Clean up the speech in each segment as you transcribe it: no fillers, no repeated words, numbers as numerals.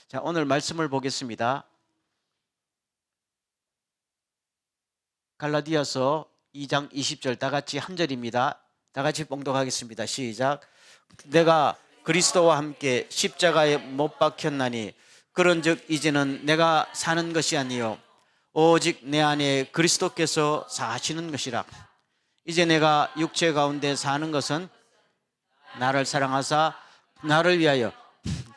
자, 오늘 말씀을 보겠습니다. 갈라디아서 2장 20절 다 같이 한 절입니다. 다 같이 봉독하겠습니다. 시작. 내가 그리스도와 함께 십자가에 못 박혔나니 그런즉 이제는 내가 사는 것이 아니요 오직 내 안에 그리스도께서 사시는 것이라. 이제 내가 육체 가운데 사는 것은 나를 사랑하사 나를 위하여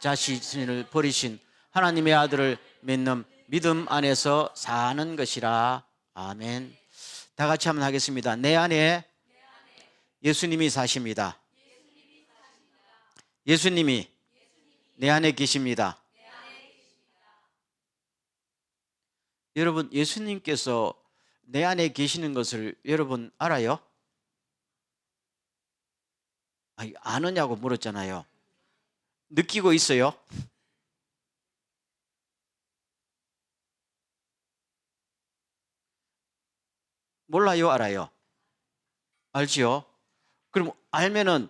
자신을 버리신 하나님의 아들을 믿는 믿음 안에서 사는 것이라. 아멘. 다 같이 한번 하겠습니다. 내 안에 예수님이 사십니다. 예수님이 내 안에 계십니다. 여러분, 예수님께서 내 안에 계시는 것을 여러분 알아요? 아느냐고 물었잖아요. 느끼고 있어요? 몰라요? 알아요? 알지요? 그럼 알면은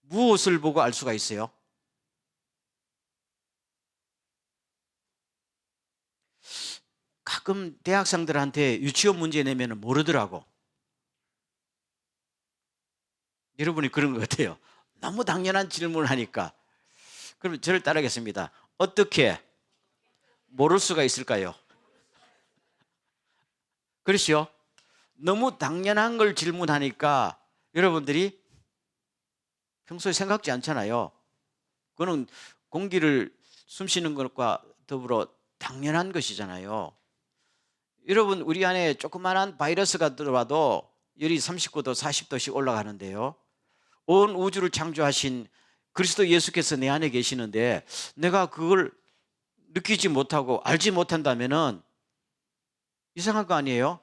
무엇을 보고 알 수가 있어요? 가끔 대학생들한테 유치원 문제 내면 모르더라고. 여러분이 그런 것 같아요. 너무 당연한 질문을 하니까. 그럼 저를 따르겠습니다. 어떻게 모를 수가 있을까요? 그렇죠? 너무 당연한 걸 질문하니까 여러분들이 평소에 생각지 않잖아요. 그거는 공기를 숨쉬는 것과 더불어 당연한 것이잖아요. 여러분, 우리 안에 조그마한 바이러스가 들어와도 열이 39도, 40도씩 올라가는데요. 온 우주를 창조하신 그리스도 예수께서 내 안에 계시는데 내가 그걸 느끼지 못하고 알지 못한다면은 이상한 거 아니에요?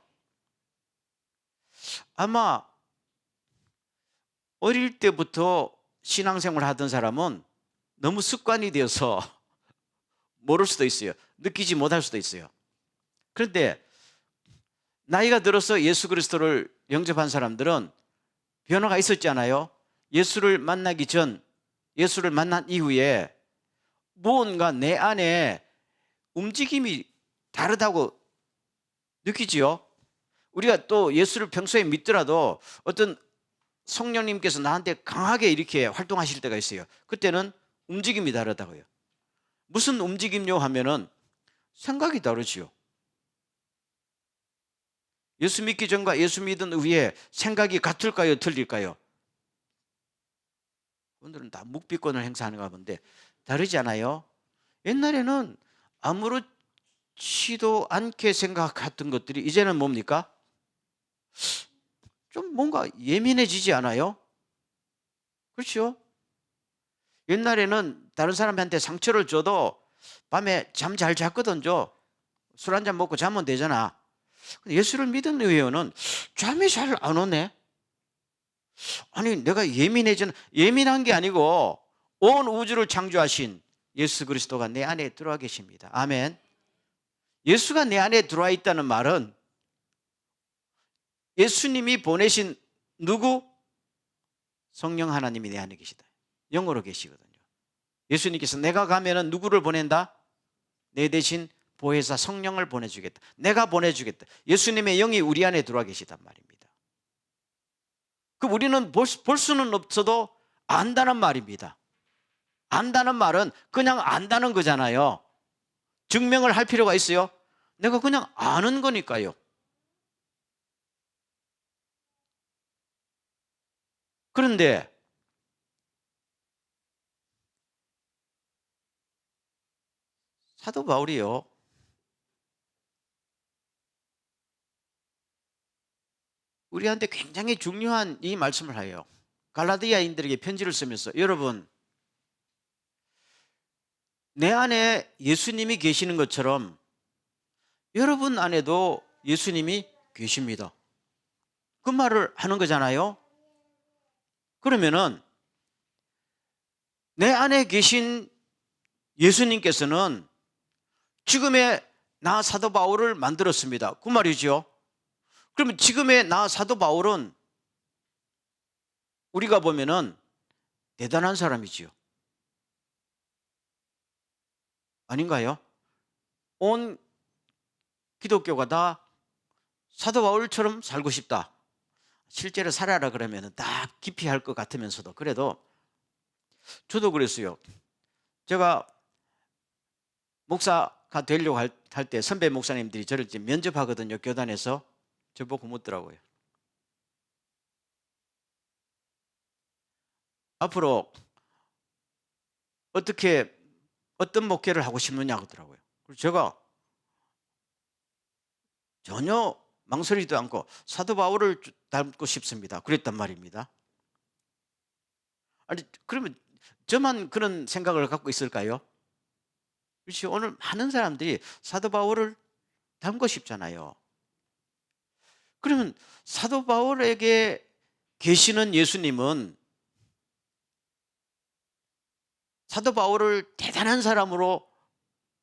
아마 어릴 때부터 신앙생활을 하던 사람은 너무 습관이 되어서 모를 수도 있어요. 느끼지 못할 수도 있어요. 그런데 나이가 들어서 예수 그리스도를 영접한 사람들은 변화가 있었잖아요. 예수를 만나기 전, 예수를 만난 이후에 무언가 내 안에 움직임이 다르다고 느끼지요. 우리가 또 예수를 평소에 믿더라도 어떤 성령님께서 나한테 강하게 이렇게 활동하실 때가 있어요. 그때는 움직임이 다르다고요. 무슨 움직임요 하면은 생각이 다르지요. 예수 믿기 전과 예수 믿은 후에 생각이 같을까요? 틀릴까요? 오늘은 다 묵비권을 행사하는가 본데 다르지 않아요? 옛날에는 아무렇지도 않게 생각했던 것들이 이제는 뭡니까? 좀 뭔가 예민해지지 않아요? 그렇죠? 옛날에는 다른 사람한테 상처를 줘도 밤에 잠 잘 잤거든. 술 한 잔 먹고 자면 되잖아. 근데 예수를 믿은 이후에는 잠이 잘 안 오네. 아니, 내가 예민한 게 아니고 온 우주를 창조하신 예수 그리스도가 내 안에 들어와 계십니다. 아멘. 예수가 내 안에 들어와 있다는 말은 예수님이 보내신 누구? 성령 하나님이 내 안에 계시다. 영으로 계시거든요. 예수님께서 내가 가면은 누구를 보낸다? 내 대신 보혜사 성령을 보내주겠다. 내가 보내주겠다. 예수님의 영이 우리 안에 들어와 계시단 말입니다. 그럼 우리는 볼 수는 없어도 안다는 말입니다. 안다는 말은 그냥 안다는 거잖아요. 증명을 할 필요가 있어요? 내가 그냥 아는 거니까요. 그런데 사도 바울이요, 우리한테 굉장히 중요한 이 말씀을 해요. 갈라디아인들에게 편지를 쓰면서 여러분, 내 안에 예수님이 계시는 것처럼 여러분 안에도 예수님이 계십니다. 그 말을 하는 거잖아요. 그러면은 내 안에 계신 예수님께서는 지금의 나 사도 바울을 만들었습니다. 그 말이죠. 그러면 지금의 나 사도 바울은 우리가 보면은 대단한 사람이지요. 아닌가요? 온 기독교가 다 사도 바울처럼 살고 싶다. 실제로 살아라 그러면 다 기피할 것 같으면서도 그래도 저도 그랬어요. 제가 목사가 되려고 할 때 선배 목사님들이 저를 이제 면접하거든요. 교단에서 저보고 묻더라고요. 앞으로 어떤 목회를 하고 싶느냐 하더라고요. 그래서 제가 전혀 망설이지도 않고 사도 바울을 닮고 싶습니다. 그랬단 말입니다. 아니 그러면 저만 그런 생각을 갖고 있을까요? 그렇지. 오늘 많은 사람들이 사도 바울을 닮고 싶잖아요. 그러면 사도 바울에게 계시는 예수님은 사도 바울을 대단한 사람으로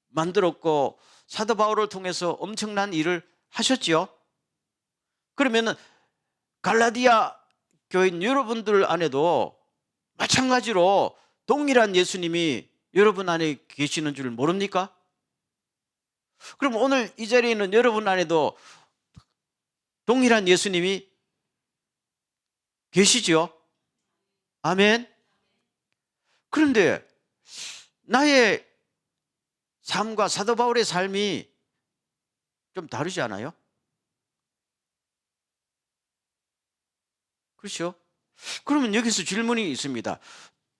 만들었고 사도 바울을 통해서 엄청난 일을 하셨지요. 그러면 갈라디아 교인 여러분들 안에도 마찬가지로 동일한 예수님이 여러분 안에 계시는 줄 모릅니까? 그럼 오늘 이 자리에 있는 여러분 안에도 동일한 예수님이 계시죠? 아멘. 그런데 나의 삶과 사도 바울의 삶이 좀 다르지 않아요? 그렇죠? 그러면 여기서 질문이 있습니다.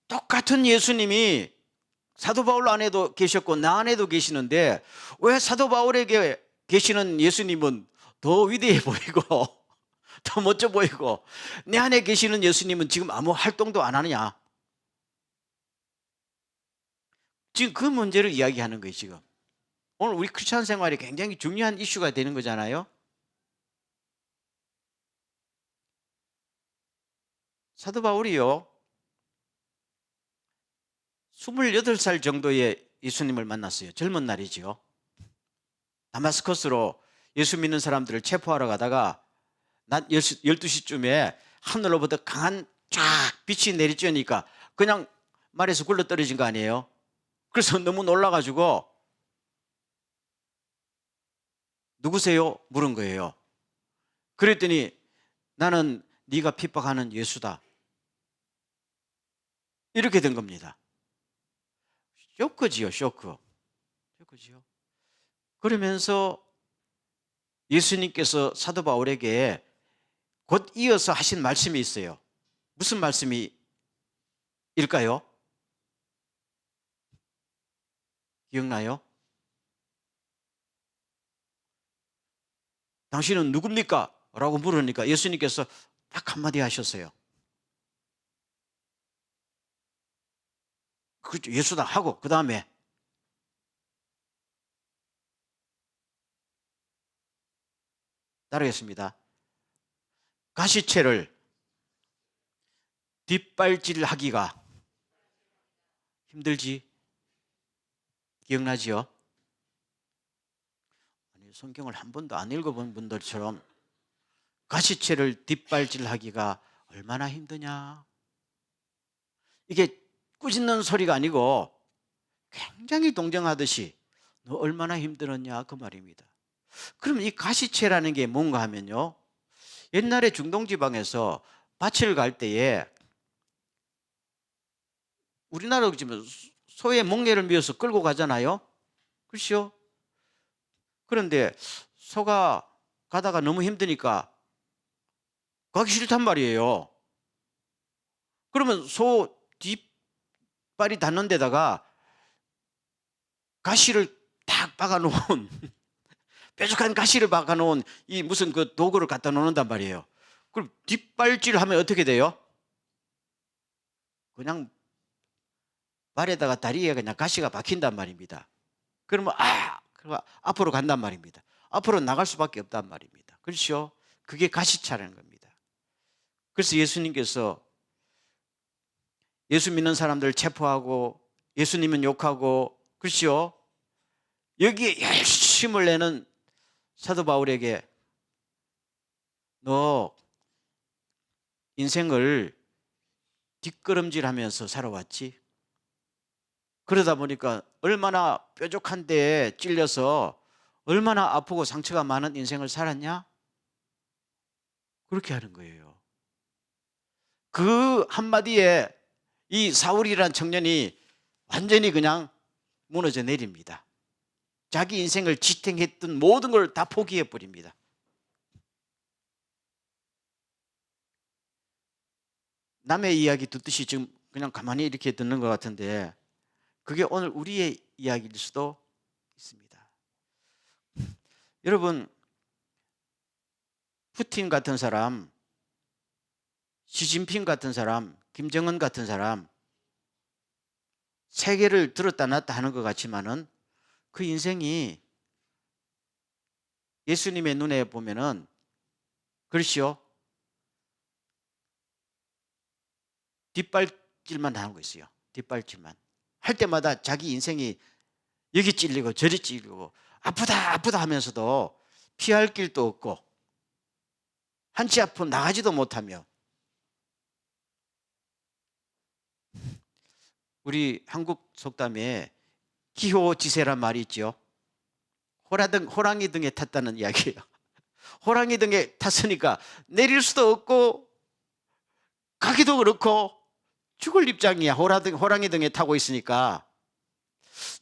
똑같은 예수님이 사도 바울 안에도 계셨고 나 안에도 계시는데 왜 사도 바울에게 계시는 예수님은 더 위대해 보이고 더 멋져 보이고 내 안에 계시는 예수님은 지금 아무 활동도 안 하느냐? 지금 그 문제를 이야기하는 거예요. 지금 오늘 우리 크리스천 생활이 굉장히 중요한 이슈가 되는 거잖아요. 사도 바울이요 28살 정도에 예수님을 만났어요. 젊은 날이지요. 다마스커스로 예수 믿는 사람들을 체포하러 가다가 낮 12시쯤에 하늘로부터 강한 쫙 빛이 내리쬐니까 그냥 말에서 굴러 떨어진 거 아니에요. 그래서 너무 놀라가지고 누구세요? 물은 거예요. 그랬더니 나는 네가 핍박하는 예수다. 이렇게 된 겁니다. 쇼크지요, 쇼크. 쇼크지요. 그러면서 예수님께서 사도 바울에게 곧 이어서 하신 말씀이 있어요. 무슨 말씀이 일까요? 기억나요? 당신은 누굽니까? 라고 물으니까 예수님께서 딱 한마디 하셨어요. 그렇죠. 예수다 하고 그 다음에 따르겠습니다. 가시채를 뒷발질하기가 힘들지? 기억나지요? 성경을 한 번도 안 읽어본 분들처럼 가시채를 뒷발질하기가 얼마나 힘드냐? 이게 꾸짖는 소리가 아니고 굉장히 동정하듯이 너 얼마나 힘들었냐 그 말입니다. 그럼 이 가시채라는 게 뭔가 하면요. 옛날에 중동지방에서 밭을 갈 때에 우리나라로 치면 소의 멍에를 미어서 끌고 가잖아요. 그렇죠? 그런데 소가 가다가 너무 힘드니까 가기 싫단 말이에요. 그러면 소 뒷발이 닿는 데다가 가시를 딱 박아놓은 뾰족한 가시를 박아놓은 이 무슨 그 도구를 갖다 놓는단 말이에요. 그럼 뒷발질 하면 어떻게 돼요? 그냥 발에다가 다리에 그냥 가시가 박힌단 말입니다. 그러면 그러면 앞으로 간단 말입니다. 앞으로 나갈 수밖에 없단 말입니다. 그렇죠? 그게 가시차라는 겁니다. 그래서 예수님께서 예수 믿는 사람들 체포하고 예수님은 욕하고 그렇죠? 여기에 열심을 내는 사도 바울에게 너 인생을 뒷걸음질하면서 살아왔지? 그러다 보니까 얼마나 뾰족한 데에 찔려서 얼마나 아프고 상처가 많은 인생을 살았냐? 그렇게 하는 거예요. 그 한마디에 이 사울이라는 청년이 완전히 그냥 무너져 내립니다. 자기 인생을 지탱했던 모든 걸 다 포기해 버립니다. 남의 이야기 듣듯이 지금 그냥 가만히 이렇게 듣는 것 같은데 그게 오늘 우리의 이야기일 수도 있습니다. 여러분, 푸틴 같은 사람, 시진핑 같은 사람, 김정은 같은 사람, 세계를 들었다 놨다 하는 것 같지만은 그 인생이 예수님의 눈에 보면은 그렇지요, 뒷발질만 하는 거 있어요. 뒷발질만 할 때마다 자기 인생이 여기 찔리고 저리 찔리고 아프다 아프다 하면서도 피할 길도 없고 한치 앞으로 나가지도 못하며, 우리 한국 속담에 기호지세란 말이 있죠. 호랑이 등에 탔다는 이야기예요. 호랑이 등에 탔으니까 내릴 수도 없고 가기도 그렇고 죽을 입장이야. 호랑이 등에 타고 있으니까.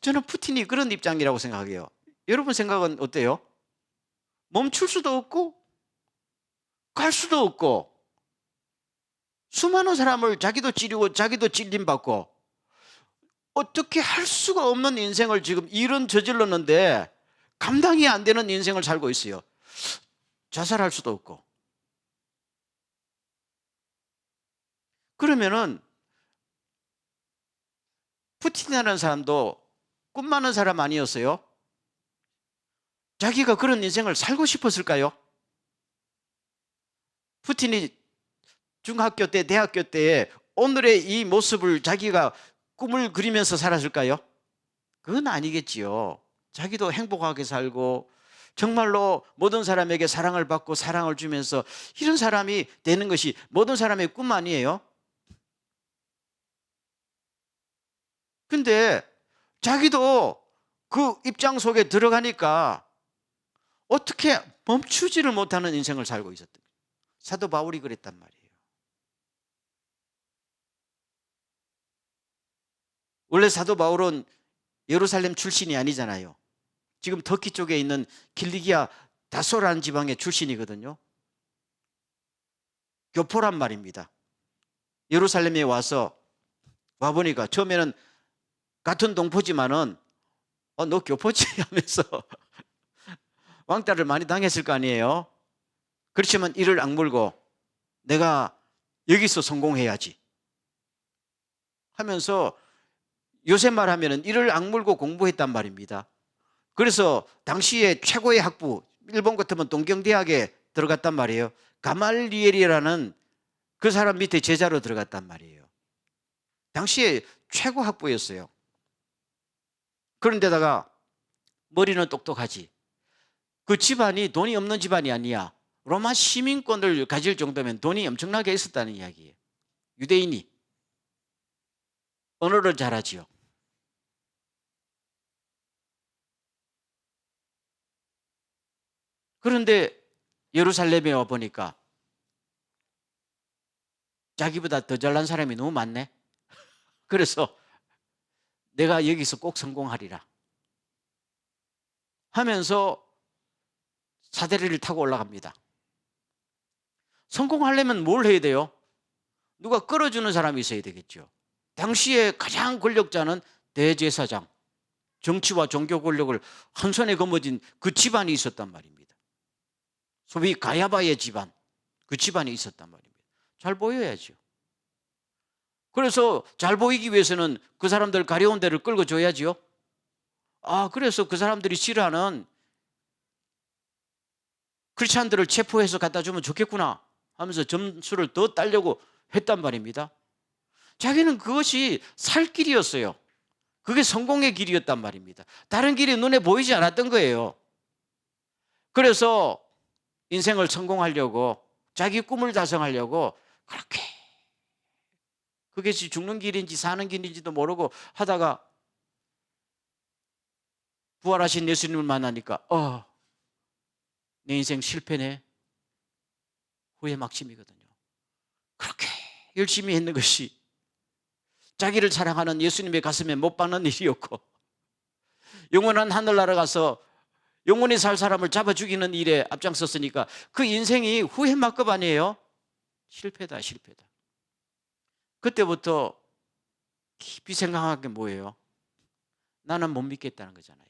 저는 푸틴이 그런 입장이라고 생각해요. 여러분 생각은 어때요? 멈출 수도 없고 갈 수도 없고 수많은 사람을 자기도 찌르고 자기도 찔림받고 어떻게 할 수가 없는 인생을 지금 일은 저질렀는데 감당이 안 되는 인생을 살고 있어요. 자살할 수도 없고. 그러면은 푸틴이라는 사람도 꿈 많은 사람 아니었어요? 자기가 그런 인생을 살고 싶었을까요? 푸틴이 중학교 때, 대학교 때에 오늘의 이 모습을 자기가 꿈을 그리면서 살았을까요? 그건 아니겠지요. 자기도 행복하게 살고 정말로 모든 사람에게 사랑을 받고 사랑을 주면서 이런 사람이 되는 것이 모든 사람의 꿈 아니에요? 근데 자기도 그 입장 속에 들어가니까 어떻게 멈추지를 못하는 인생을 살고 있었던 거예요. 사도 바울이 그랬단 말이에요. 원래 사도 바울은 예루살렘 출신이 아니잖아요. 지금 터키 쪽에 있는 길리기아 다소라는 지방의 출신이거든요. 교포란 말입니다. 예루살렘에 와보니까 처음에는 같은 동포지만은 너 교포지 하면서 왕따를 많이 당했을 거 아니에요. 그렇지만 이를 악물고 내가 여기서 성공해야지 하면서 요새 말하면 이를 악물고 공부했단 말입니다. 그래서 당시에 최고의 학부, 일본 같으면 동경대학에 들어갔단 말이에요. 가말리엘이라는 그 사람 밑에 제자로 들어갔단 말이에요. 당시에 최고 학부였어요. 그런데다가 머리는 똑똑하지. 그 집안이 돈이 없는 집안이 아니야. 로마 시민권을 가질 정도면 돈이 엄청나게 있었다는 이야기예요. 유대인이. 언어를 잘하지요. 그런데 예루살렘에 와 보니까 자기보다 더 잘난 사람이 너무 많네. 그래서 내가 여기서 꼭 성공하리라 하면서 사다리를 타고 올라갑니다. 성공하려면 뭘 해야 돼요? 누가 끌어주는 사람이 있어야 되겠죠. 당시에 가장 권력자는 대제사장, 정치와 종교 권력을 한 손에 거머쥔 그 집안이 있었단 말입니다. 소위 가야바의 집안, 그 집안이 있었단 말입니다. 잘 보여야죠. 그래서 잘 보이기 위해서는 그 사람들 가려운 데를 끌고 줘야지요. 그래서 그 사람들이 싫어하는 크리스찬들을 체포해서 갖다 주면 좋겠구나 하면서 점수를 더 따려고 했단 말입니다. 자기는 그것이 살 길이었어요. 그게 성공의 길이었단 말입니다. 다른 길이 눈에 보이지 않았던 거예요. 그래서 인생을 성공하려고 자기 꿈을 달성하려고 그렇게 그것이 죽는 길인지 사는 길인지도 모르고 하다가 부활하신 예수님을 만나니까 내 인생 실패네. 후회 막심이거든요. 그렇게 열심히 했는 것이 자기를 사랑하는 예수님의 가슴에 못 박는 일이었고, 영원한 하늘나라 가서 영원히 살 사람을 잡아 죽이는 일에 앞장섰으니까 그 인생이 후회 막급 아니에요? 실패다. 그때부터 깊이 생각한 게 뭐예요? 나는 못 믿겠다는 거잖아요.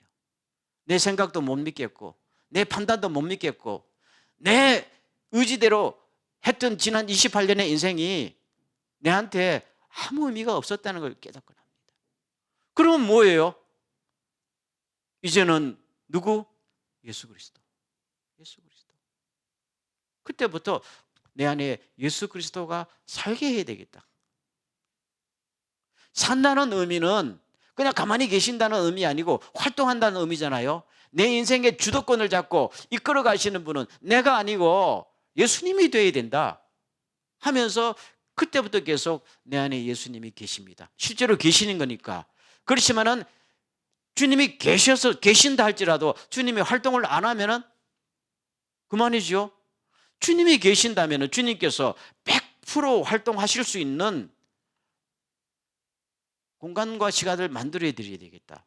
내 생각도 못 믿겠고, 내 판단도 못 믿겠고, 내 의지대로 했던 지난 28년의 인생이 내한테 아무 의미가 없었다는 걸 깨닫고 납니다. 그러면 뭐예요? 이제는 누구? 예수 그리스도. 그때부터 내 안에 예수 그리스도가 살게 해야 되겠다. 산다는 의미는 그냥 가만히 계신다는 의미 아니고 활동한다는 의미잖아요. 내 인생의 주도권을 잡고 이끌어 가시는 분은 내가 아니고 예수님이 되어야 된다 하면서 그때부터 계속 내 안에 예수님이 계십니다. 실제로 계시는 거니까. 그렇지만은 주님이 계신다 할지라도 주님이 활동을 안 하면은 그만이죠. 주님이 계신다면은 주님께서 100% 활동하실 수 있는 공간과 시간을 만들어 드려야 되겠다.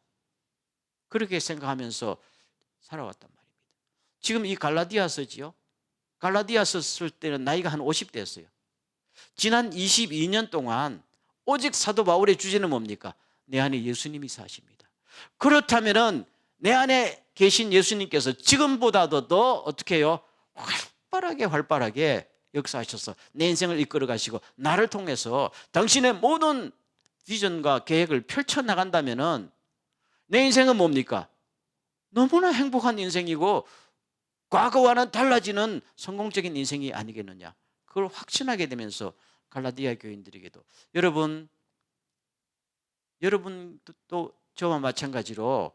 그렇게 생각하면서 살아왔단 말입니다. 지금 이 갈라디아서지요. 갈라디아서 쓸 때는 나이가 한 50대였어요. 지난 22년 동안 오직 사도 바울의 주제는 뭡니까? 내 안에 예수님이 사십니다. 그렇다면은 내 안에 계신 예수님께서 지금보다도 더 어떻게 해요? 활발하게 역사하셔서 내 인생을 이끌어 가시고 나를 통해서 당신의 모든 비전과 계획을 펼쳐나간다면은 내 인생은 뭡니까? 너무나 행복한 인생이고 과거와는 달라지는 성공적인 인생이 아니겠느냐. 그걸 확신하게 되면서 갈라디아 교인들에게도 여러분도 저와 마찬가지로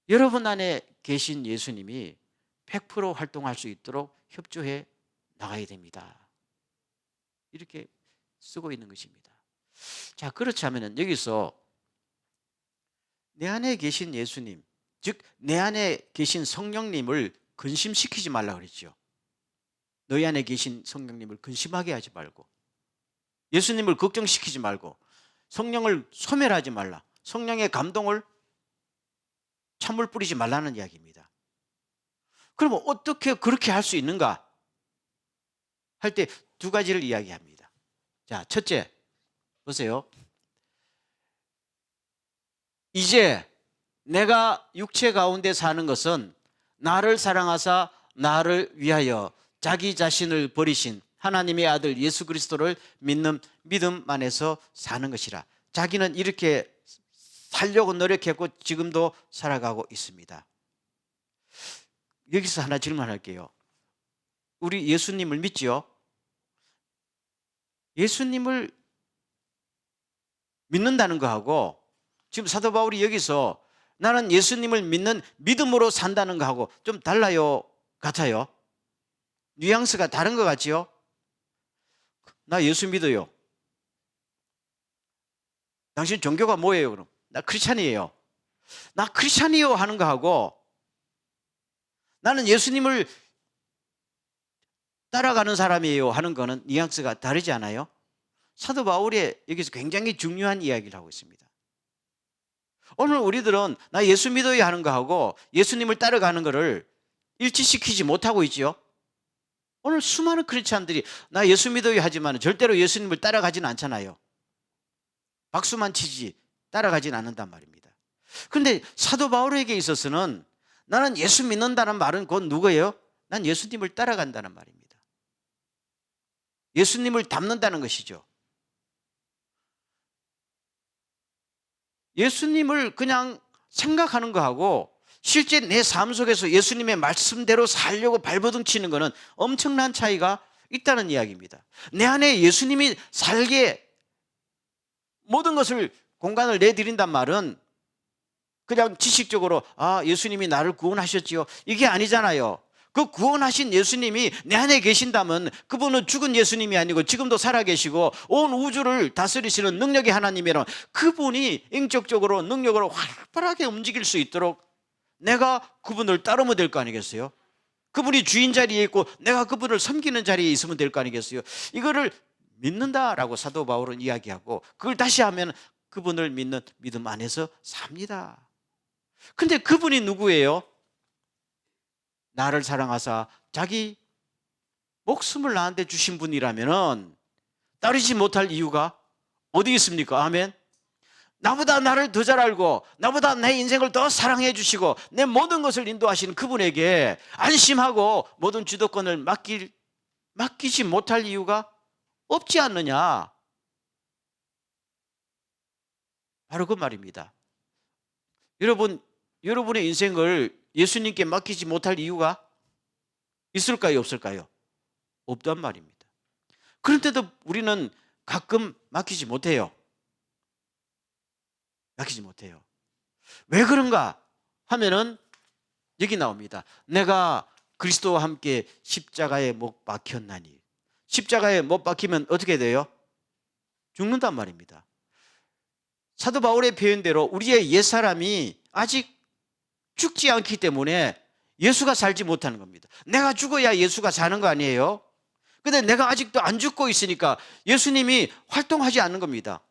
여러분 안에 계신 예수님이 100% 활동할 수 있도록 협조해 나가야 됩니다. 이렇게 쓰고 있는 것입니다. 자, 그렇다면 여기서 내 안에 계신 예수님, 즉 내 안에 계신 성령님을 근심시키지 말라 그랬죠. 너희 안에 계신 성령님을 근심하게 하지 말고, 예수님을 걱정시키지 말고, 성령을 소멸하지 말라, 성령의 감동을 찬물 뿌리지 말라는 이야기입니다. 그러면 어떻게 그렇게 할 수 있는가 할 때 두 가지를 이야기합니다. 자, 첫째 보세요. 이제 내가 육체 가운데 사는 것은 나를 사랑하사 나를 위하여 자기 자신을 버리신 하나님의 아들 예수 그리스도를 믿는 믿음 안에서 사는 것이라. 자기는 이렇게 살려고 노력했고 지금도 살아가고 있습니다. 여기서 하나 질문할게요. 우리 예수님을 믿지요? 예수님을 믿는다는 거하고 지금 사도 바울이 여기서 나는 예수님을 믿는 믿음으로 산다는 거하고 좀 달라요? 같아요? 뉘앙스가 다른 것 같지요? 나 예수 믿어요. 당신 종교가 뭐예요 그럼? 나 크리스찬이에요. 나 크리스찬이요 하는 거하고 나는 예수님을 따라가는 사람이에요 하는 거는 뉘앙스가 다르지 않아요? 사도 바울이 여기서 굉장히 중요한 이야기를 하고 있습니다. 오늘 우리들은 나 예수 믿어요 하는 거하고 예수님을 따라가는 거를 일치시키지 못하고 있지요. 오늘 수많은 크리스찬들이 나 예수 믿어요 하지만 절대로 예수님을 따라가지는 않잖아요. 박수만 치지 따라가지는 않는단 말입니다. 그런데 사도 바울에게 있어서는 나는 예수 믿는다는 말은 곧 누구예요? 난 예수님을 따라간다는 말입니다. 예수님을 닮는다는 것이죠. 예수님을 그냥 생각하는 거하고 실제 내 삶 속에서 예수님의 말씀대로 살려고 발버둥 치는 것은 엄청난 차이가 있다는 이야기입니다. 내 안에 예수님이 살게 모든 것을 공간을 내드린단 말은 그냥 지식적으로 예수님이 나를 구원하셨지요 이게 아니잖아요. 그 구원하신 예수님이 내 안에 계신다면 그분은 죽은 예수님이 아니고 지금도 살아계시고 온 우주를 다스리시는 능력의 하나님이라면 그분이 인격적으로 능력으로 활발하게 움직일 수 있도록 내가 그분을 따르면 될 거 아니겠어요? 그분이 주인 자리에 있고 내가 그분을 섬기는 자리에 있으면 될 거 아니겠어요? 이거를 믿는다라고 사도 바울은 이야기하고, 그걸 다시 하면 그분을 믿는 믿음 안에서 삽니다. 근데 그분이 누구예요? 나를 사랑하사 자기 목숨을 나한테 주신 분이라면 따르지 못할 이유가 어디 있습니까? 아멘. 나보다 나를 더 잘 알고 나보다 내 인생을 더 사랑해 주시고 내 모든 것을 인도하시는 그분에게 안심하고 모든 주도권을 맡기지 못할 이유가 없지 않느냐? 바로 그 말입니다. 여러분의 인생을 예수님께 맡기지 못할 이유가 있을까요? 없을까요? 없단 말입니다. 그런데도 우리는 가끔 맡기지 못해요. 맡기지 못해요. 왜 그런가 하면은 여기 나옵니다. 내가 그리스도와 함께 십자가에 못 박혔나니. 십자가에 못 박히면 어떻게 돼요? 죽는단 말입니다. 사도 바울의 표현대로 우리의 옛사람이 아직 죽지 않기 때문에 예수가 살지 못하는 겁니다. 내가 죽어야 예수가 사는 거 아니에요? 근데 내가 아직도 안 죽고 있으니까 예수님이 활동하지 않는 겁니다.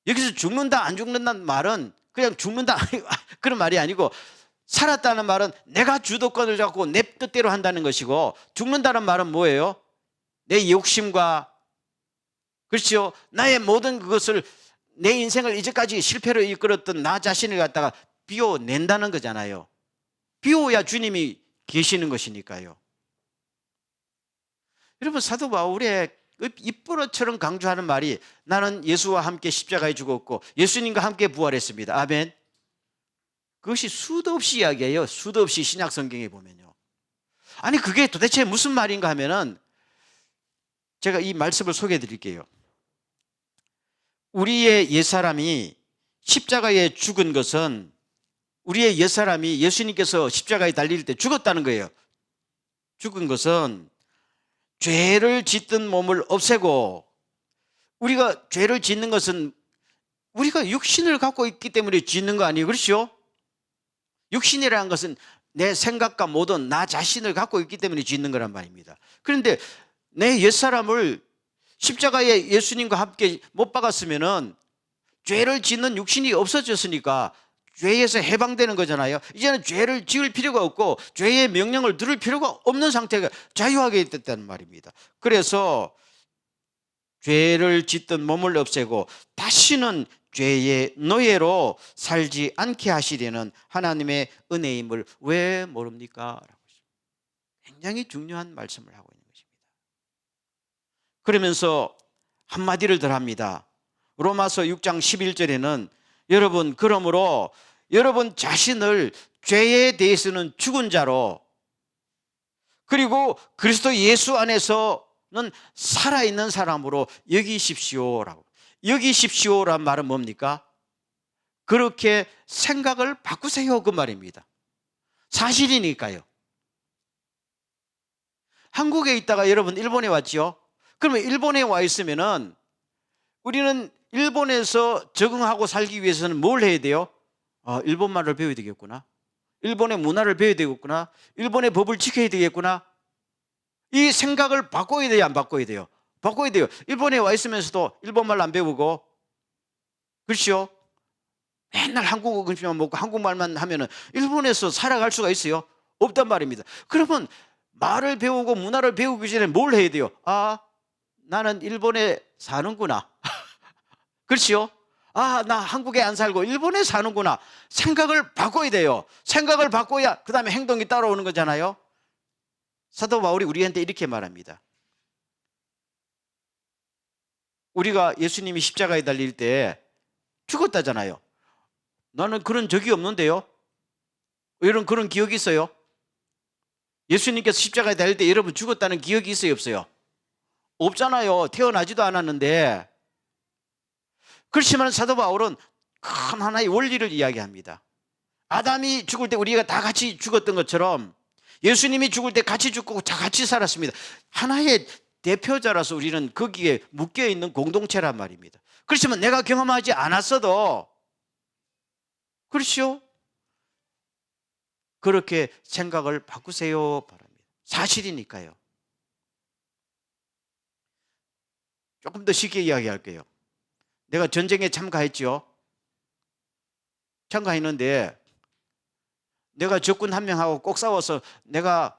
여기서 죽는다 안 죽는다는 말은 그냥 죽는다 그런 말이 아니고, 살았다는 말은 내가 주도권을 잡고 내 뜻대로 한다는 것이고, 죽는다는 말은 뭐예요? 내 욕심과, 그렇죠? 나의 모든 그것을, 내 인생을 이제까지 실패로 이끌었던 나 자신을 갖다가 비워낸다는 거잖아요. 비워야 주님이 계시는 것이니까요. 여러분, 사도 바울의 입버릇처럼 강조하는 말이 나는 예수와 함께 십자가에 죽었고 예수님과 함께 부활했습니다. 아멘. 그것이 수도 없이 이야기해요. 수도 없이 신약 성경에 보면요. 아니 그게 도대체 무슨 말인가 하면은 제가 이 말씀을 소개해 드릴게요. 우리의 옛사람이 십자가에 죽은 것은, 우리의 옛사람이 예수님께서 십자가에 달릴 때 죽었다는 거예요. 죽은 것은 죄를 짓던 몸을 없애고, 우리가 죄를 짓는 것은 우리가 육신을 갖고 있기 때문에 짓는 거 아니에요? 그렇죠? 육신이라는 것은 내 생각과 모든 나 자신을 갖고 있기 때문에 짓는 거란 말입니다. 그런데 내 옛사람을 십자가에 예수님과 함께 못 박았으면은 죄를 짓는 육신이 없어졌으니까 죄에서 해방되는 거잖아요. 이제는 죄를 지을 필요가 없고 죄의 명령을 들을 필요가 없는 상태가 자유하게 됐다는 말입니다. 그래서 죄를 짓던 몸을 없애고 다시는 죄의 노예로 살지 않게 하시려는 하나님의 은혜임을 왜 모릅니까? 굉장히 중요한 말씀을 하고 있는 것입니다. 그러면서 한마디를 더 합니다. 로마서 6장 11절에는 여러분, 그러므로 여러분 자신을 죄에 대해서는 죽은 자로, 그리고 그리스도 예수 안에서는 살아있는 사람으로 여기십시오라고. 여기십시오란 말은 뭡니까? 그렇게 생각을 바꾸세요, 그 말입니다. 사실이니까요. 한국에 있다가 여러분 일본에 왔죠? 그러면 일본에 와 있으면은 우리는 일본에서 적응하고 살기 위해서는 뭘 해야 돼요? 일본말을 배워야 되겠구나. 일본의 문화를 배워야 되겠구나. 일본의 법을 지켜야 되겠구나. 이 생각을 바꿔야 돼요, 안 바꿔야 돼요? 바꿔야 돼요. 일본에 와 있으면서도 일본말 안 배우고, 그렇죠? 맨날 한국어 근심만 먹고 한국말만 하면은 일본에서 살아갈 수가 있어요? 없단 말입니다. 그러면 말을 배우고 문화를 배우기 전에 뭘 해야 돼요? 나는 일본에 사는구나. 그렇죠? 나 한국에 안 살고 일본에 사는구나. 생각을 바꿔야 돼요. 생각을 바꿔야 그 다음에 행동이 따라오는 거잖아요. 사도 바울이 우리한테 이렇게 말합니다. 우리가 예수님이 십자가에 달릴 때 죽었다잖아요. 나는 그런 적이 없는데요. 여러분 그런 기억이 있어요? 예수님께서 십자가에 달릴 때 여러분 죽었다는 기억이 있어요, 없어요? 없잖아요. 태어나지도 않았는데. 그렇지만 사도 바울은 큰 하나의 원리를 이야기합니다. 아담이 죽을 때 우리가 다 같이 죽었던 것처럼 예수님이 죽을 때 같이 죽고 다 같이 살았습니다. 하나의 대표자라서 우리는 거기에 묶여있는 공동체란 말입니다. 그렇지만 내가 경험하지 않았어도, 그렇죠? 그렇게 생각을 바꾸세요 바랍니다. 사실이니까요. 조금 더 쉽게 이야기할게요. 내가 전쟁에 참가했죠. 참가했는데 내가 적군 한 명하고 꼭 싸워서 내가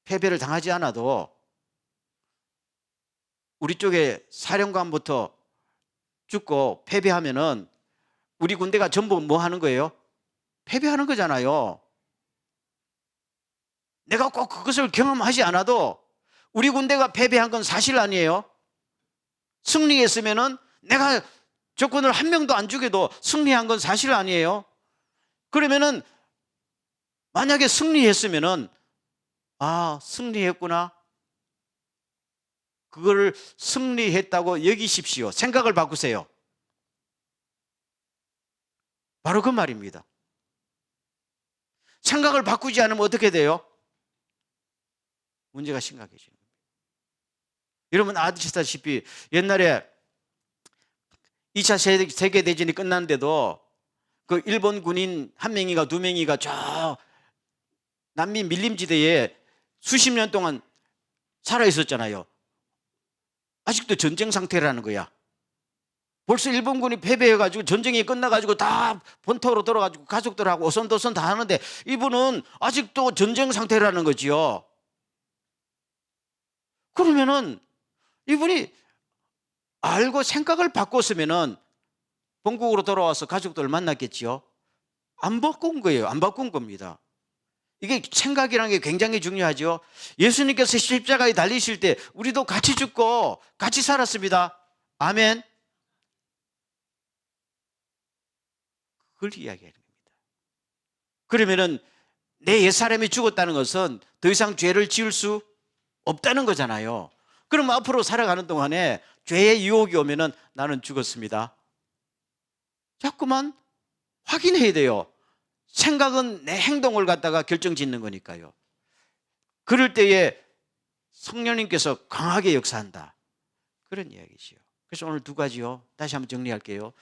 패배를 당하지 않아도 우리 쪽에 사령관부터 죽고 패배하면은 우리 군대가 전부 뭐 하는 거예요? 패배하는 거잖아요. 내가 꼭 그것을 경험하지 않아도 우리 군대가 패배한 건 사실 아니에요? 승리했으면은 내가 적군을 한 명도 안 죽여도 승리한 건 사실 아니에요? 그러면은 만약에 승리했으면은 아, 승리했구나. 그거를 승리했다고 여기십시오. 생각을 바꾸세요. 바로 그 말입니다. 생각을 바꾸지 않으면 어떻게 돼요? 문제가 심각해지는 겁니다. 여러분 아시다시피 옛날에 2차 세계대전이 끝났는데도 그 일본 군인 한 명이가 두 명이가 저 난민 밀림지대에 수십 년 동안 살아 있었잖아요. 아직도 전쟁 상태라는 거야. 벌써 일본군이 패배해가지고 전쟁이 끝나가지고 다 본토로 돌아가지고 가족들하고 오손도손 다 하는데 이분은 아직도 전쟁 상태라는 거지요. 그러면은 이분이 알고 생각을 바꿨으면은 본국으로 돌아와서 가족들을 만났겠지요. 안 바꾼 거예요. 안 바꾼 겁니다. 이게 생각이라는 게 굉장히 중요하죠. 예수님께서 십자가에 달리실 때 우리도 같이 죽고 같이 살았습니다. 아멘. 그걸 이야기하는 겁니다. 그러면은 내 옛사람이 죽었다는 것은 더 이상 죄를 지을 수 없다는 거잖아요. 그럼 앞으로 살아가는 동안에 죄의 유혹이 오면은 나는 죽었습니다. 자꾸만 확인해야 돼요. 생각은 내 행동을 갖다가 결정짓는 거니까요. 그럴 때에 성령님께서 강하게 역사한다. 그런 이야기지요. 그래서 오늘 두 가지요. 다시 한번 정리할게요.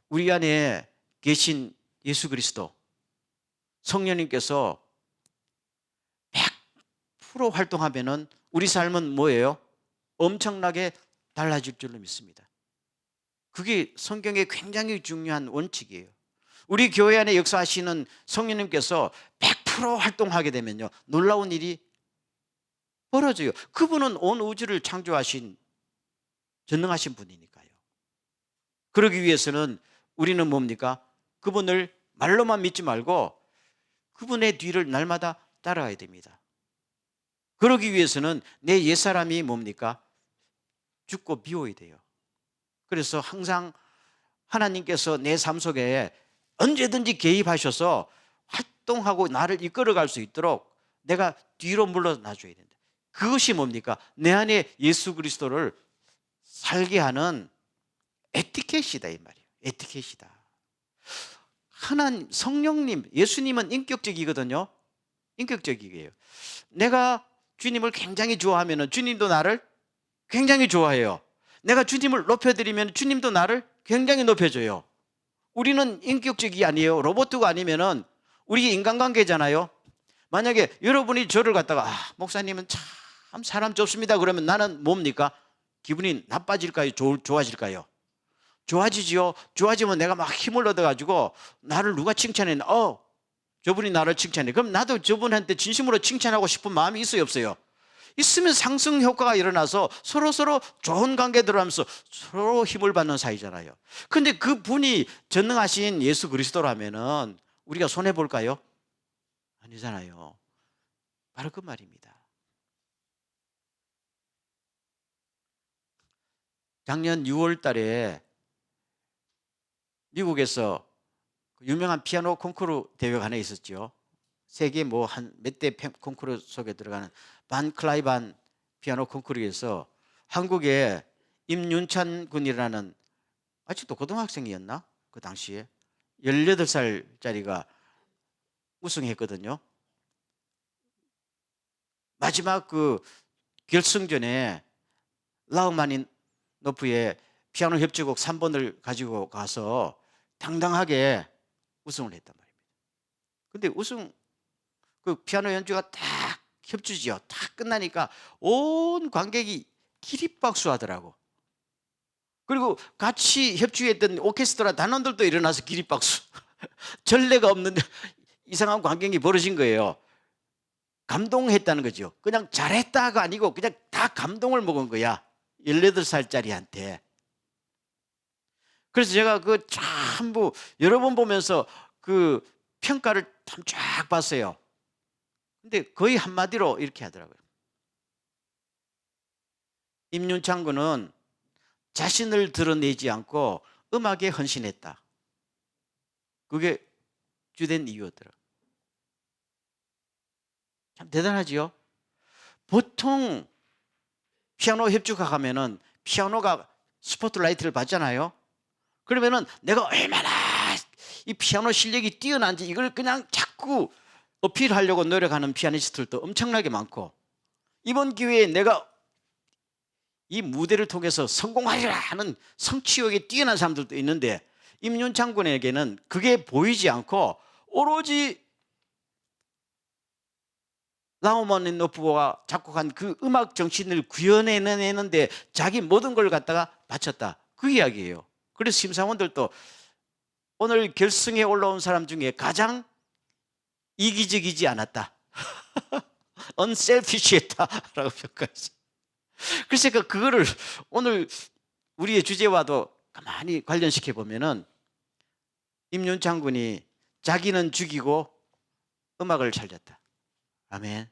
우리 안에 계신 예수 그리스도 성령님께서 100% 활동하면은 우리 삶은 뭐예요? 엄청나게 달라질 줄로 믿습니다. 그게 성경에 굉장히 중요한 원칙이에요. 우리 교회 안에 역사하시는 성령님께서 100% 활동하게 되면요, 놀라운 일이 벌어져요. 그분은 온 우주를 창조하신 전능하신 분이니까요. 그러기 위해서는 우리는 뭡니까? 그분을 말로만 믿지 말고 그분의 뒤를 날마다 따라가야 됩니다. 그러기 위해서는 내 옛사람이 뭡니까? 죽고 비워야 돼요. 그래서 항상 하나님께서 내 삶 속에 언제든지 개입하셔서 활동하고 나를 이끌어갈 수 있도록 내가 뒤로 물러나줘야 된다. 그것이 뭡니까? 내 안에 예수 그리스도를 살게 하는 에티켓이다 이 말이에요. 에티켓이다. 하나님, 성령님, 예수님은 인격적이거든요. 인격적이에요. 내가 주님을 굉장히 좋아하면 주님도 나를 굉장히 좋아해요. 내가 주님을 높여드리면 주님도 나를 굉장히 높여줘요. 우리는 인격적이 아니에요. 로봇가 아니면은 우리 인간관계잖아요. 만약에 여러분이 저를 갖다가 목사님은 참 사람 좋습니다 그러면 나는 뭡니까? 기분이 나빠질까요? 좋아질까요? 좋아지지요. 좋아지면 내가 막 힘을 얻어가지고 나를 누가 칭찬해? 저분이 나를 칭찬해. 그럼 나도 저분한테 진심으로 칭찬하고 싶은 마음이 있어요, 없어요? 있으면 상승 효과가 일어나서 서로 좋은 관계 들어가면서 서로 힘을 받는 사이잖아요. 근데 그 분이 전능하신 예수 그리스도라면은 우리가 손해 볼까요? 아니잖아요. 바로 그 말입니다. 작년 6월 달에 미국에서 유명한 피아노 콩쿠르 대회가 하나 있었죠. 세계 뭐 한 몇 대 콩쿠르 속에 들어가는 반 클라이반 피아노 콩쿠르에서 한국의 임윤찬 군이라는 아직도 고등학생이었나? 그 당시에 18살짜리가 우승했거든요. 마지막 그 결승전에 라흐마니노프의 피아노 협주곡 3번을 가지고 가서 당당하게 우승을 했단 말입니다. 근데 그 피아노 연주가 딱 협주지요. 딱 끝나니까 온 관객이 기립박수 하더라고. 그리고 같이 협주했던 오케스트라 단원들도 일어나서 기립박수. 전례가 없는 이상한 광경이 벌어진 거예요. 감동했다는 거죠. 그냥 잘했다가 아니고 그냥 다 감동을 먹은 거야. 18살짜리한테. 그래서 제가 그 전부 여러 번 보면서 그 평가를 쫙 봤어요. 근데 거의 한마디로 이렇게 하더라고요. 임윤창 군은 자신을 드러내지 않고 음악에 헌신했다. 그게 주된 이유였더라고요. 참 대단하지요? 보통 피아노 협주가 가면은 피아노가 스포트라이트를 받잖아요. 그러면은 내가 얼마나 이 피아노 실력이 뛰어난지 이걸 그냥 자꾸 어필하려고 노력하는 피아니스트들도 엄청나게 많고, 이번 기회에 내가 이 무대를 통해서 성공하리라 하는 성취욕에 뛰어난 사람들도 있는데, 임윤창 군에게는 그게 보이지 않고 오로지 라흐마니노프가 작곡한 그 음악 정신을 구현해내는데 자기 모든 걸 갖다가 바쳤다. 그 이야기예요. 그래서 심사원들도 오늘 결승에 올라온 사람 중에 가장 이기적이지 않았다. unselfish했다라고 평가했어요. 그래서 그거를 오늘 우리의 주제와도 가만히 관련시켜 보면은 임윤창 군이 자기는 죽이고 음악을 살렸다. 아멘.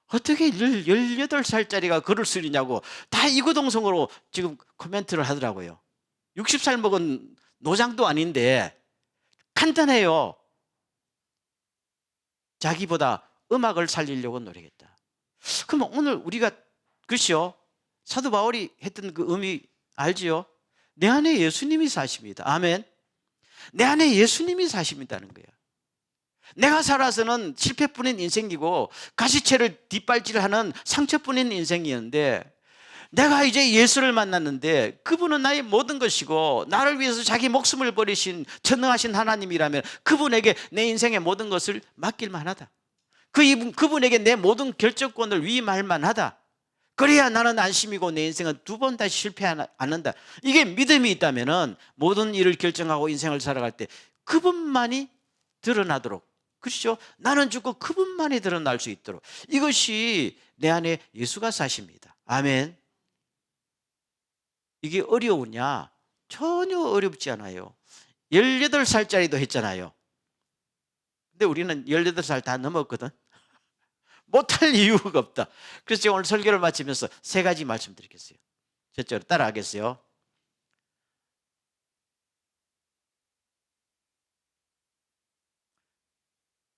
어떻게 18살짜리가 글을 쓰느냐고 다 이구동성으로 지금 코멘트를 하더라고요. 60살 먹은 노장도 아닌데 간단해요. 자기보다 음악을 살리려고 노력했다. 그럼 오늘 우리가, 그렇죠? 사도 바울이 했던 그 의미 알지요? 내 안에 예수님이 사십니다. 아멘. 내 안에 예수님이 사십니다는 거야. 내가 살아서는 실패뿐인 인생이고 가시채를 뒷발질하는 상처뿐인 인생이었는데, 내가 이제 예수를 만났는데 그분은 나의 모든 것이고 나를 위해서 자기 목숨을 버리신 전능하신 하나님이라면 그분에게 내 인생의 모든 것을 맡길 만하다. 그분에게 내 모든 결정권을 위임할 만하다. 그래야 나는 안심이고 내 인생은 두 번 다시 실패하지 않는다. 이게 믿음이 있다면 모든 일을 결정하고 인생을 살아갈 때 그분만이 드러나도록, 그렇죠? 나는 죽고 그분만이 드러날 수 있도록, 이것이 내 안에 예수가 사십니다. 아멘. 이게 어려우냐? 전혀 어렵지 않아요. 18살짜리도 했잖아요. 근데 우리는 18살 다 넘었거든. 못할 이유가 없다. 그래서 제가 오늘 설교를 마치면서 3가지 말씀드리겠어요. 저쪽으로 따라하겠어요.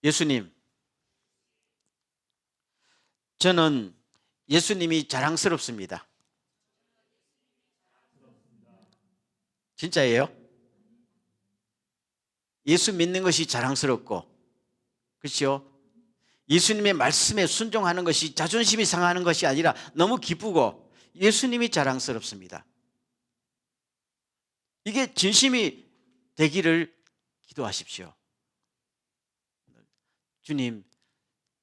예수님, 저는 예수님이 자랑스럽습니다. 진짜예요? 예수 믿는 것이 자랑스럽고, 그렇죠? 예수님의 말씀에 순종하는 것이 자존심이 상하는 것이 아니라 너무 기쁘고 예수님이 자랑스럽습니다. 이게 진심이 되기를 기도하십시오. 주님,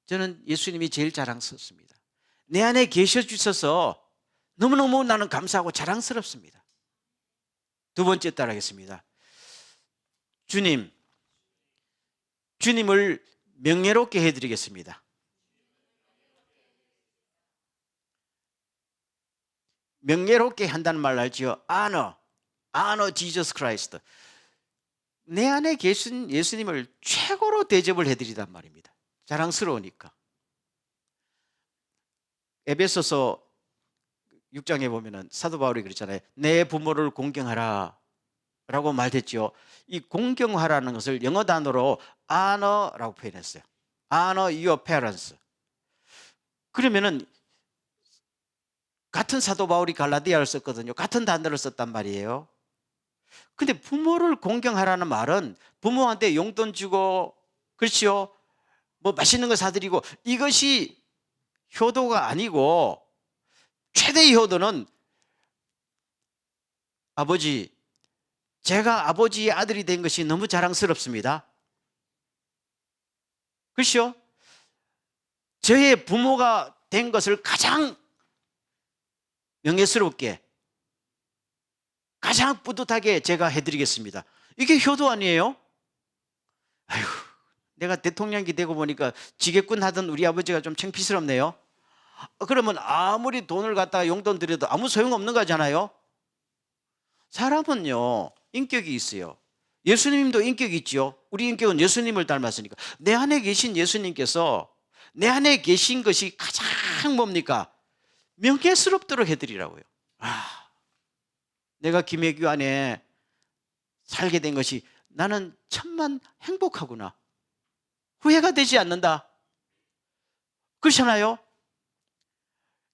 저는 예수님이 제일 자랑스럽습니다. 내 안에 계셔 주셔서 너무너무 나는 감사하고 자랑스럽습니다. 2번째 따라하겠습니다. 주님을 명예롭게 해드리겠습니다. 명예롭게 한다는 말 알지요? honor Jesus Christ. 내 안에 계신 예수님을 최고로 대접을 해드리단 말입니다. 자랑스러우니까. 에베소서 6장에 보면은 사도 바울이 그랬잖아요. 내 부모를 공경하라 라고 말했죠. 이 공경하라는 것을 영어 단어로 honor라고 표현했어요. honor your parents. 그러면은 같은 사도 바울이 갈라디아를 썼거든요. 같은 단어를 썼단 말이에요. 근데 부모를 공경하라는 말은 부모한테 용돈 주고, 그렇죠? 뭐 맛있는 거 사드리고, 이것이 효도가 아니고, 최대의 효도는 아버지, 제가 아버지의 아들이 된 것이 너무 자랑스럽습니다. 그렇죠? 저의 부모가 된 것을 가장 명예스럽게, 가장 뿌듯하게 제가 해드리겠습니다. 이게 효도 아니에요? 아이고, 내가 대통령이 되고 보니까 지게꾼 하던 우리 아버지가 좀 창피스럽네요. 그러면 아무리 돈을 갖다가 용돈 들여도 아무 소용없는 거잖아요. 사람은요, 인격이 있어요. 예수님도 인격이 있죠. 우리 인격은 예수님을 닮았으니까. 내 안에 계신 예수님께서 내 안에 계신 것이 가장 뭡니까? 명예스럽도록 해드리라고요. 내가 김혜규 안에 살게 된 것이 나는 천만 행복하구나. 후회가 되지 않는다. 그렇잖아요.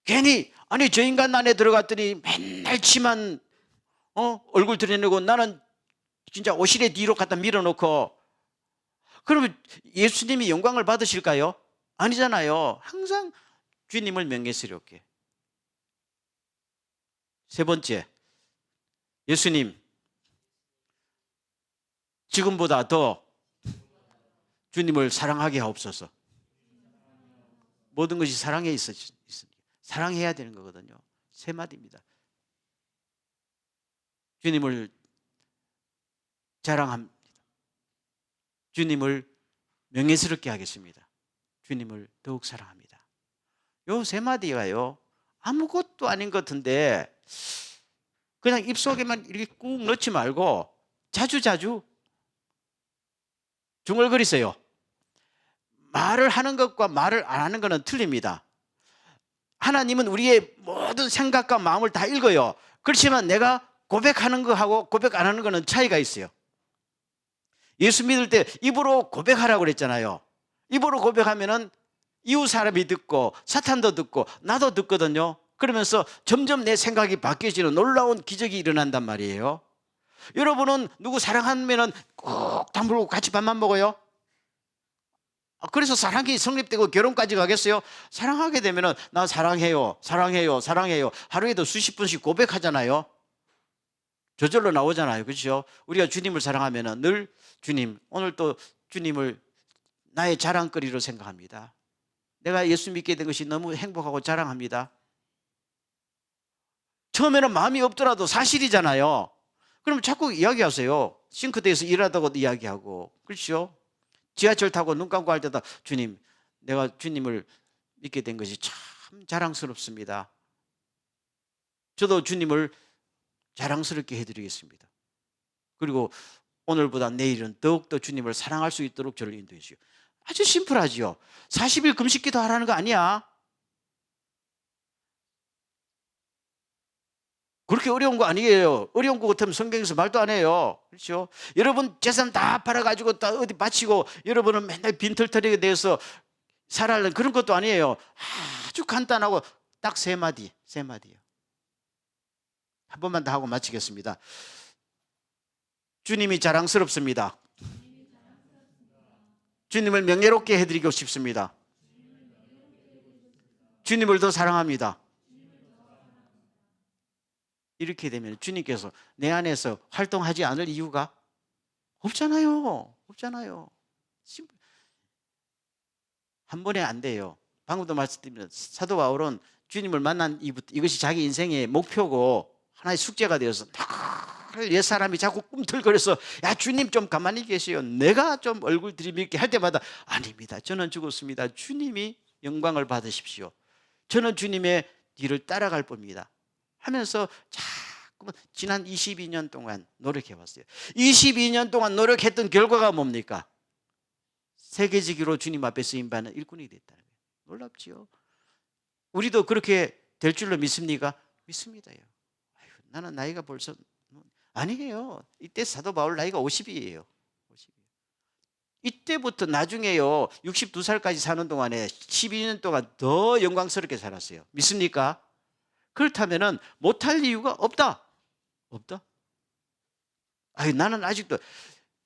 괜히 아니 저 인간 안에 들어갔더니 맨날 치만 얼굴 드러내고 나는 진짜 오실에 뒤로 갖다 밀어놓고, 그러면 예수님이 영광을 받으실까요? 아니잖아요. 항상 주님을 명예스럽게. 세 번째, 예수님 지금보다 더 주님을 사랑하게 하옵소서. 모든 것이 사랑에 있으니까 사랑해야 되는 거거든요. 세 마디입니다. 주님을 자랑합니다. 주님을 명예스럽게 하겠습니다. 주님을 더욱 사랑합니다. 요 세 마디가요, 아무것도 아닌 것 같은데 그냥 입속에만 이렇게 꾹 넣지 말고 자주자주 중얼거리세요. 말을 하는 것과 말을 안 하는 것은 틀립니다. 하나님은 우리의 모든 생각과 마음을 다 읽어요. 그렇지만 내가 고백하는 거하고 고백 안 하는 거는 차이가 있어요. 예수 믿을 때 입으로 고백하라고 그랬잖아요. 입으로 고백하면은 이웃 사람이 듣고 사탄도 듣고 나도 듣거든요. 그러면서 점점 내 생각이 바뀌어지는 놀라운 기적이 일어난단 말이에요. 여러분은 누구 사랑하면은 꼭 담불고 같이 밥만 먹어요? 그래서 사랑이 성립되고 결혼까지 가겠어요? 사랑하게 되면은 나 사랑해요, 사랑해요, 사랑해요. 하루에도 수십 번씩 고백하잖아요. 저절로 나오잖아요. 그렇죠? 우리가 주님을 사랑하면은 늘 주님, 오늘 또 주님을 나의 자랑거리로 생각합니다. 내가 예수 믿게 된 것이 너무 행복하고 자랑합니다. 처음에는 마음이 없더라도 사실이잖아요. 그럼 자꾸 이야기하세요. 싱크대에서 일하다고 이야기하고, 그렇죠? 지하철 타고 눈 감고 할 때다 주님, 내가 주님을 믿게 된 것이 참 자랑스럽습니다. 저도 주님을 자랑스럽게 해드리겠습니다. 그리고 오늘보다 내일은 더욱더 주님을 사랑할 수 있도록 저를 인도해 주시오. 아주 심플하지요. 40일 금식기도 하라는 거 아니야. 그렇게 어려운 거 아니에요. 어려운 거 같으면 성경에서 말도 안 해요. 그렇죠? 여러분 재산 다 팔아가지고 다 어디 바치고 여러분은 맨날 빈털터리에 대해서 살아는 그런 것도 아니에요. 아주 간단하고 딱 세 마디요. 한 번만 더 하고 마치겠습니다. 주님이 자랑스럽습니다. 주님을 명예롭게 해드리고 싶습니다. 주님을 더 사랑합니다. 이렇게 되면 주님께서 내 안에서 활동하지 않을 이유가 없잖아요. 한 번에 안 돼요. 방금도 말씀드린 사도 바울은 주님을 만난 이후부터 이것이 자기 인생의 목표고 하나의 숙제가 되어서 늘 옛사람이 자꾸 꿈틀거려서 야 주님 좀 가만히 계세요. 내가 좀 얼굴 들이밀게 할 때마다 아닙니다. 저는 죽었습니다. 주님이 영광을 받으십시오. 저는 주님의 뒤를 따라갈 겁니다. 하면서 자꾸 지난 22년 동안 노력해왔어요. 22년 동안 노력했던 결과가 뭡니까? 세계적으로 주님 앞에 쓰임받는 일꾼이 됐다는 거예요. 놀랍지요? 우리도 그렇게 될 줄로 믿습니까? 믿습니다요. 아유, 나는 나이가 벌써 아니에요. 이때 사도 바울 나이가 50이에요. 이때부터 나중에요 62살까지 사는 동안에 12년 동안 더 영광스럽게 살았어요. 믿습니까? 그렇다면 못할 이유가 없다. 아유, 나는 아직도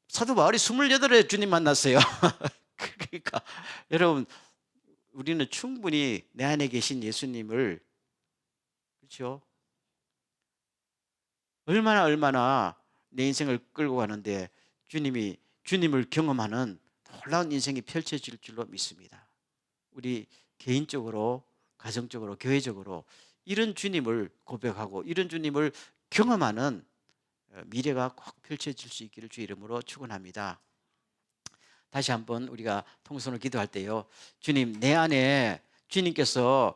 사도 바울이 28에 주님 만났어요. 그러니까 여러분 우리는 충분히 내 안에 계신 예수님을, 그렇죠? 얼마나 내 인생을 끌고 가는데 주님을 경험하는 놀라운 인생이 펼쳐질 줄로 믿습니다. 우리 개인적으로, 가정적으로, 교회적으로 이런 주님을 고백하고 이런 주님을 경험하는 미래가 꼭 펼쳐질 수 있기를 주 이름으로 축원합니다. 다시 한번 우리가 통성으로 기도할 때요, 주님, 내 안에 주님께서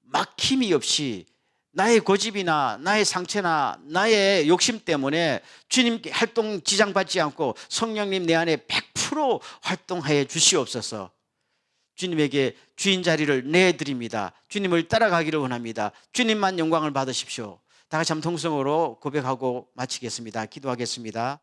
막힘이 없이 나의 고집이나 나의 상처나 나의 욕심 때문에 주님께 활동 지장받지 않고 성령님 내 안에 100% 활동하여 주시옵소서. 주님에게 주인 자리를 내드립니다. 주님을 따라가기를 원합니다. 주님만 영광을 받으십시오. 다 같이 한번 통성으로 고백하고 마치겠습니다. 기도하겠습니다.